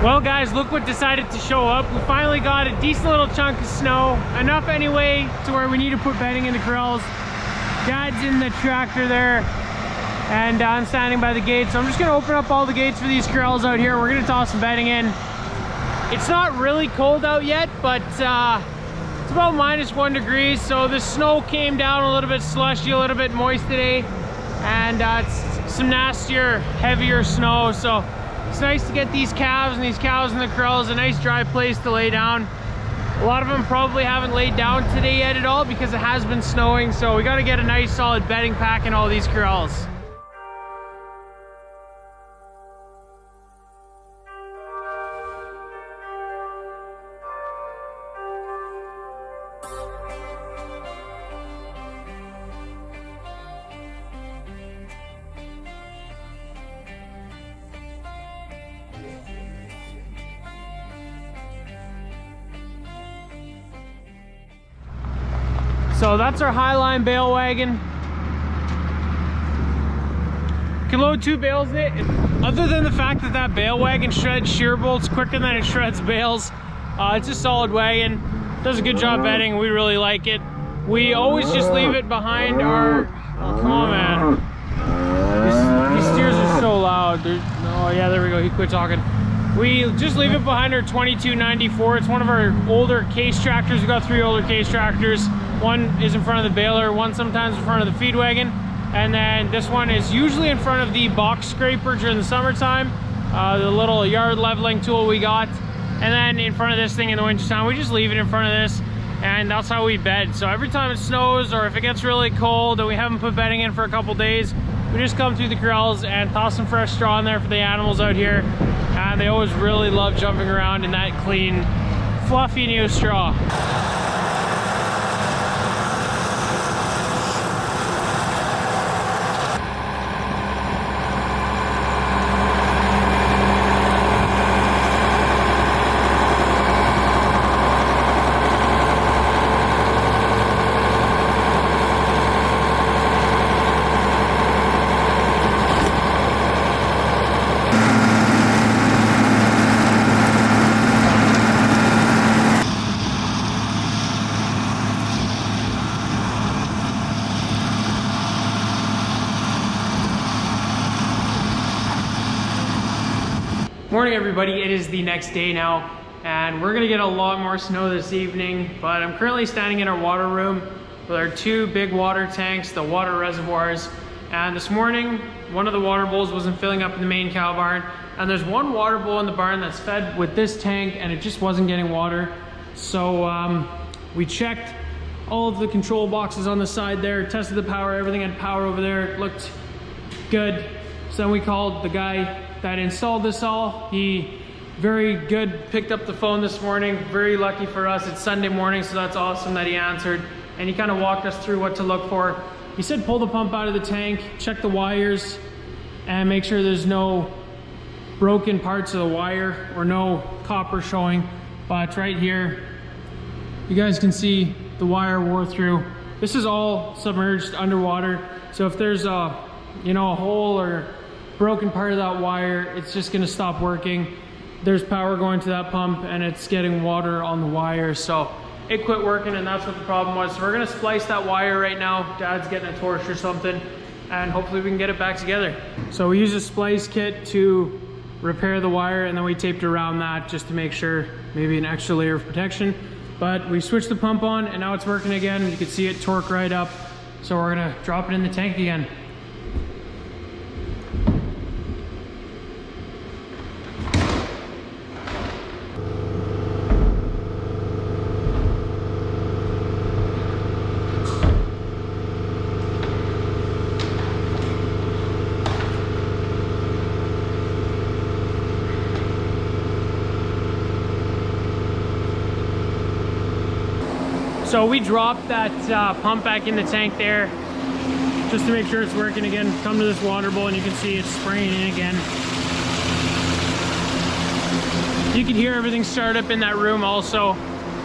Well guys, look what decided to show up. We finally got a decent little chunk of snow. Enough anyway to where we need to put bedding in the corrals. Dad's in the tractor there and I'm standing by the gate. So I'm just gonna open up all the gates for these corrals out here. We're gonna toss some bedding in. It's not really cold out yet, but it's about -1 degree. So the snow came down a little bit slushy, a little bit moist today. And it's some nastier, heavier snow. So it's nice to get these calves and these cows in the corrals, a nice dry place to lay down. A lot of them probably haven't laid down today yet at all because it has been snowing. So we got to get a nice solid bedding pack in all these corrals. So that's our Highline bale wagon. Can load 2 bales in it. Other than the fact that that bale wagon shreds shear bolts quicker than it shreds bales, it's a solid wagon. Does a good job bedding. We really like it. We always just leave it behind our... Oh, come on, man. These steers are so loud. Oh yeah, there we go. He quit talking. We just leave it behind our 2294. It's one of our older case tractors. We've got 3 older case tractors. One is in front of the baler, one sometimes in front of the feed wagon, and then this one is usually in front of the box scraper during the summertime, the little yard leveling tool we got, and then in front of this thing in the wintertime. We just leave it in front of this, and that's how we bed. So every time it snows or if it gets really cold and we haven't put bedding in for a couple days, we just come through the corrals and toss some fresh straw in there for the animals out here, and they always really love jumping around in that clean, fluffy new straw. Morning everybody, it is the next day now and we're gonna get a lot more snow this evening, but I'm currently standing in our water room with our 2 big water tanks, the water reservoirs, and this morning one of the water bowls wasn't filling up in the main cow barn, and there's one water bowl in the barn that's fed with this tank and it just wasn't getting water. So we checked all of the control boxes on the side there, tested the power, everything had power over there, it looked good. So then we called the guy that installed this all. He very good, picked up the phone this morning. Very lucky for us, it's Sunday morning, so that's awesome that he answered. And he kind of walked us through what to look for. He said pull the pump out of the tank, check the wires, and make sure there's no broken parts of the wire or no copper showing. But right here, you guys can see the wire wore through. This is all submerged underwater. So if there's a, you know, a hole or broken part of that wire, it's just gonna stop working. There's power going to that pump and it's getting water on the wire, so it quit working, and that's what the problem was. So we're gonna splice that wire right now. Dad's getting a torch or something, and hopefully we can get it back together. So we use a splice kit to repair the wire, and then we taped around that just to make sure, maybe an extra layer of protection. But we switched the pump on and now it's working again. You can see it torque right up. So we're gonna drop it in the tank again. So we dropped that pump back in the tank there just to make sure it's working again. Come to this water bowl and you can see it's spraying in again. You can hear everything start up in that room also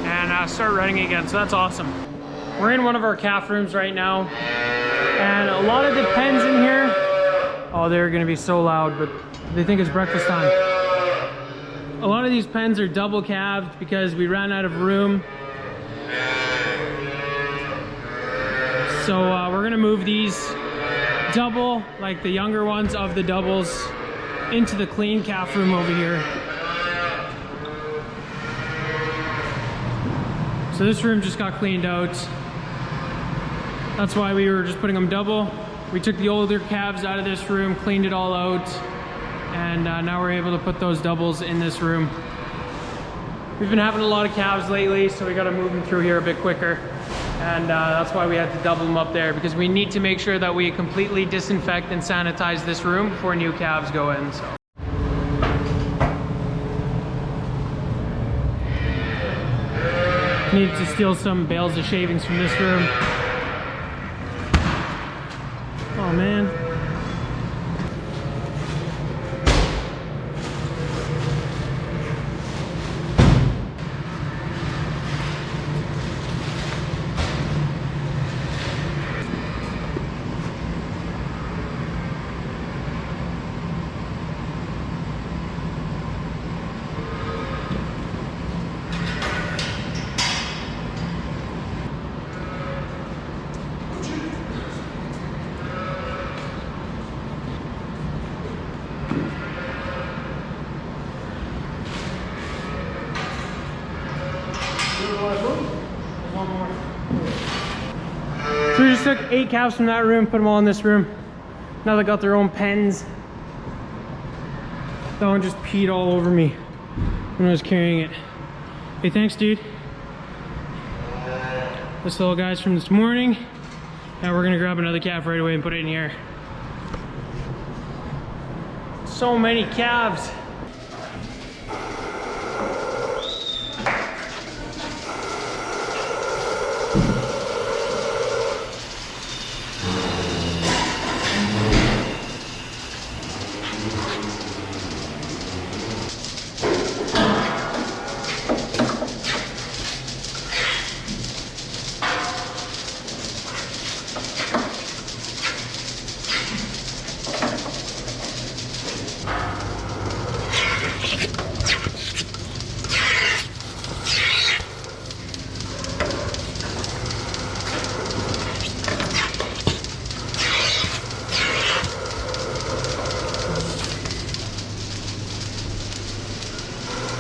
and start running again, so that's awesome. We're in one of our calf rooms right now and a lot of the pens in here, oh, they're gonna be so loud, but they think it's breakfast time. a lot of these pens are double calved because we ran out of room. So we're gonna move these double, like the younger ones of the doubles, into the clean calf room over here. So this room just got cleaned out. That's why we were just putting them double. We took the older calves out of this room, cleaned it all out, and now we're able to put those doubles in this room. We've been having a lot of calves lately, so we got to move them through here a bit quicker. And that's why we had to double them up there, because we need to make sure that we completely disinfect and sanitize this room before new calves go in. So. Need to steal some bales of shavings from this room. Oh man. So we just took 8 calves from that room, put them all in this room. Now they got their own pens. That one just peed all over me when I was carrying it. Hey, thanks, dude. This little guy's from this morning. Now we're gonna grab another calf right away and put it in here. So many calves.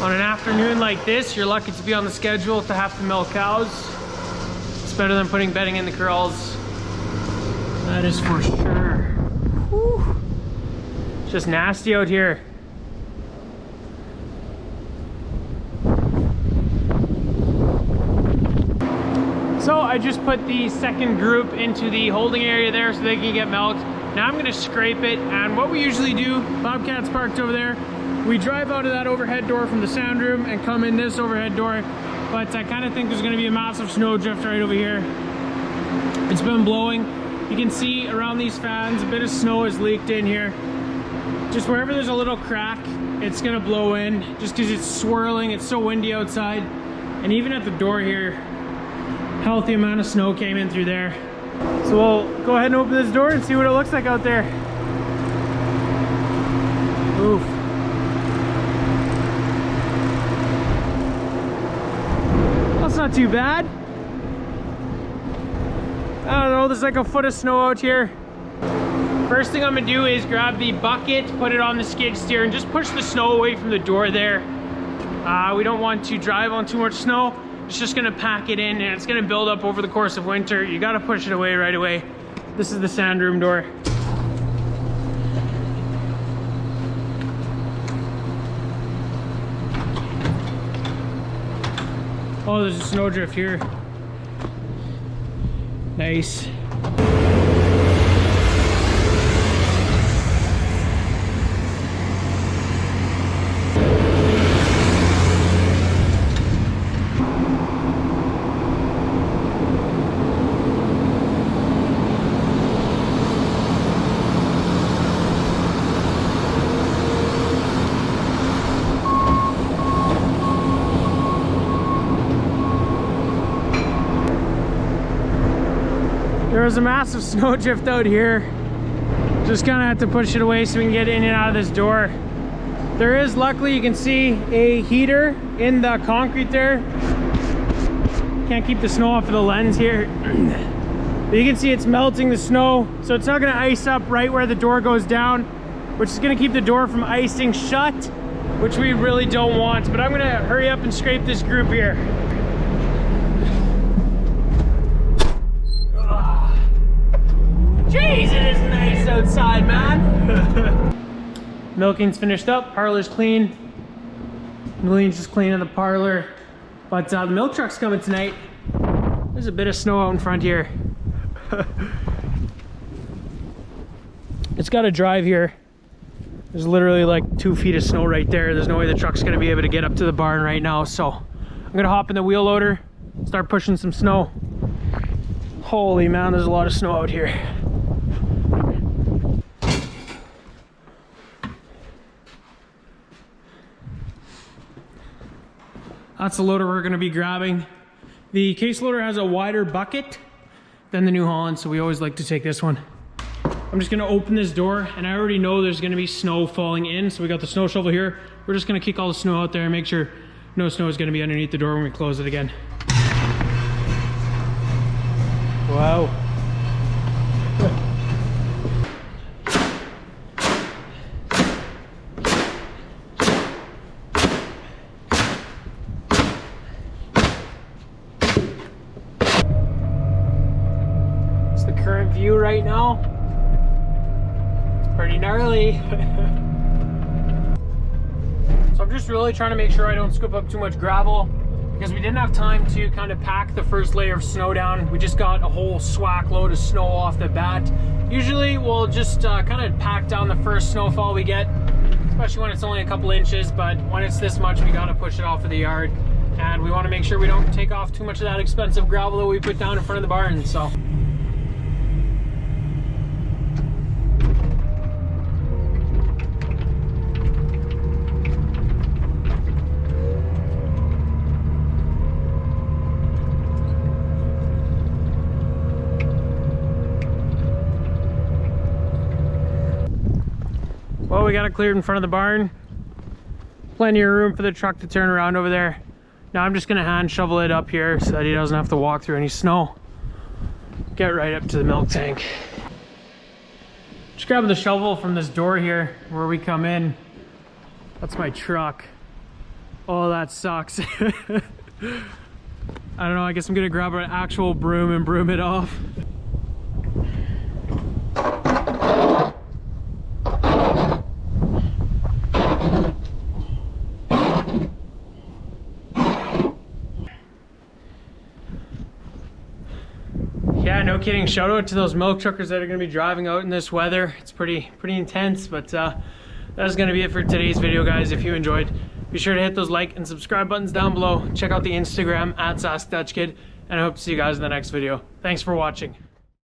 On an afternoon like this, you're lucky to be on the schedule to have to milk cows. It's better than putting bedding in the corrals. That is for sure. Whew. It's just nasty out here. So I just put the second group into the holding area there so they can get milked. Now I'm gonna scrape it, and what we usually do, Bobcat's parked over there, we drive out of that overhead door from the sound room and come in this overhead door. But I kind of think there's going to be a massive snowdrift right over here. It's been blowing. You can see around these fans, a bit of snow is leaked in here. Just wherever there's a little crack, it's going to blow in just because it's swirling. It's so windy outside. And even at the door here, healthy amount of snow came in through there. So we'll go ahead and open this door and see what it looks like out there. Oof. That's not too bad. I don't know, there's like a foot of snow out here. First thing I'm gonna do is grab the bucket, put it on the skid steer, and just push the snow away from the door there. We don't want to drive on too much snow. It's just gonna pack it in and it's gonna build up over the course of winter. You gotta push it away right away. This is the sand room door. Oh, there's a snowdrift here. Nice. There was a massive snowdrift out here. Just kind of have to push it away so we can get in and out of this door. There is, luckily, you can see a heater in the concrete there. Can't keep the snow off of the lens here. But you can see it's melting the snow, so it's not gonna ice up right where the door goes down, which is gonna keep the door from icing shut, which we really don't want. But I'm gonna hurry up and scrape this group here. Jeez, it is nice outside, man. Milking's finished up, parlor's clean. Milleen's just cleaning the parlor. But the milk truck's coming tonight. There's a bit of snow out in front here. It's got to drive here. There's literally like 2 feet of snow right there. There's no way the truck's gonna be able to get up to the barn right now. So I'm gonna hop in the wheel loader, start pushing some snow. Holy man, there's a lot of snow out here. That's the loader we're gonna be grabbing. The case loader has a wider bucket than the New Holland, so we always like to take this one. I'm just gonna open this door, and I already know there's gonna be snow falling in, so we got the snow shovel here. We're just gonna kick all the snow out there and make sure no snow is gonna be underneath the door when we close it again. Wow. Current view right now, it's pretty gnarly. So I'm just really trying to make sure I don't scoop up too much gravel, because we didn't have time to kind of pack the first layer of snow down. We just got a whole swack load of snow off the bat. Usually we'll just kind of pack down the first snowfall we get, especially when it's only a couple inches, but when it's this much, we got to push it off of the yard, and we want to make sure we don't take off too much of that expensive gravel that we put down in front of the barn. So well, we got it cleared in front of the barn. Plenty of room for the truck to turn around over there. Now I'm just gonna hand shovel it up here so that he doesn't have to walk through any snow. Get right up to the milk tank. Just grabbing the shovel from this door here where we come in. That's my truck. Oh, that sucks. I don't know, I guess I'm gonna grab an actual broom and broom it off. Yeah, no kidding. Shout out to those milk truckers that are going to be driving out in this weather. It's pretty intense, but that's going to be it for today's video, guys. If you enjoyed, be sure to hit those like and subscribe buttons down below. Check out the Instagram @SaskDutchKid, and I hope to see you guys in the next video. Thanks for watching.